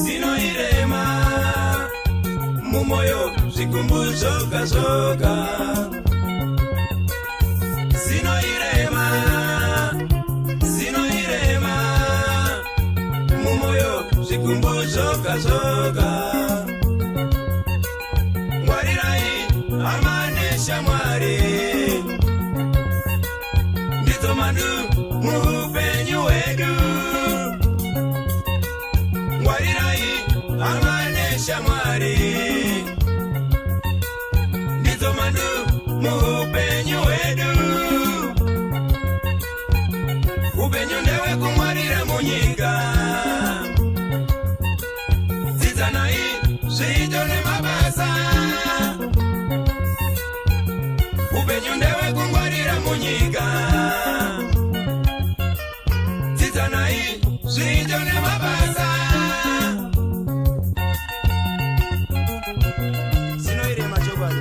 Sinoirema mumoyo zikumbuzoka zoka. Sinoirema mumoyo zikumbuzoka zoka. Mwarirai amanesha mwari ndito mandu muhupenyu wedu. Mwarirai amanesha mwari ndito mandu muhupenyu wedu. Upenyu ndewe kumwarira munyika zizanai zitone mabasa. Upenyu ndewe kumwarira munyika zizanai zitone mabasa. Sinoirema chobali.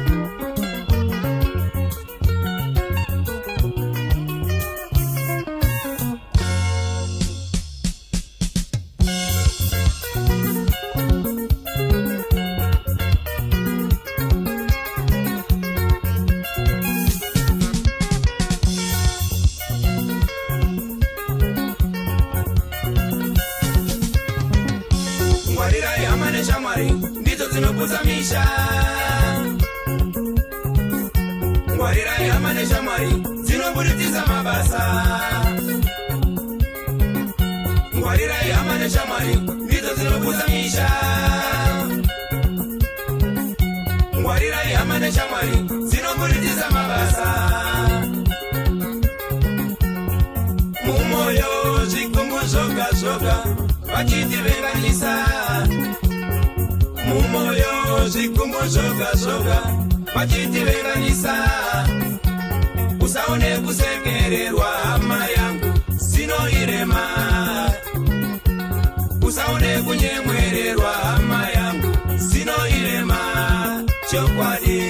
Mwarirai amanesha mwari ndizo zinokuzamisha. Mwarirai amanesha mwari zinoburitiza mabasa. Mwarirai amanesha mwari ndizo zinokuzamisha. Mwarirai amanesha mwari zinoburitiza mabasa. Mumoyo zikumbuzoka zoka vachitivenganisa. Mumoyo zikumbuzoka zoka vachitivenganisa. Usaone kusekererwa hama yangu sinoirema. Usaone kunyemwererwa hama yangu sinoirema chokwadi.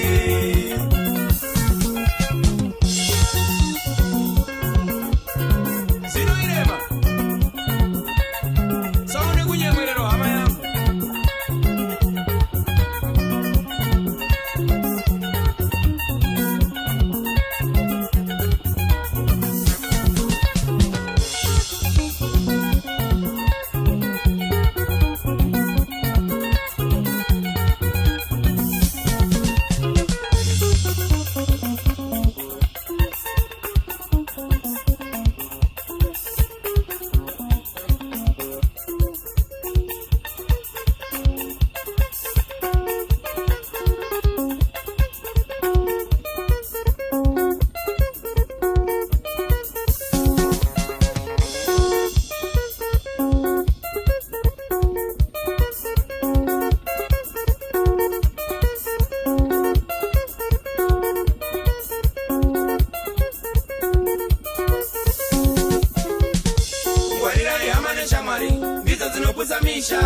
Ndizo zinokuzamisha.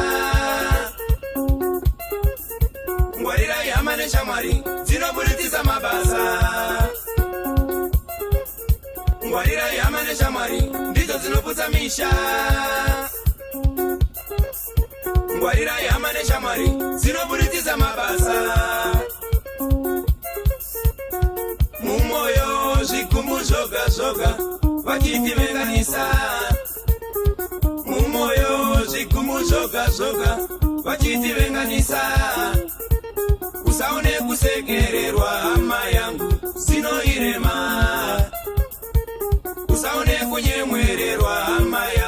Mwarirai amanesha mwari zinoburitiza mabasa. Mwarirai amanesha mwari ndizo zinokuzamisha. Mwarirai amanesha mwari zinoburitiza mabasa. Mumoyo zikumbuzoka zoka vachitivenganisa. Mumoyo zikumbuzoka zoka vachitivenganisa. Usaone kusekererwa hama yangu sinoirema. Usaone kunyemwererwa hama yangu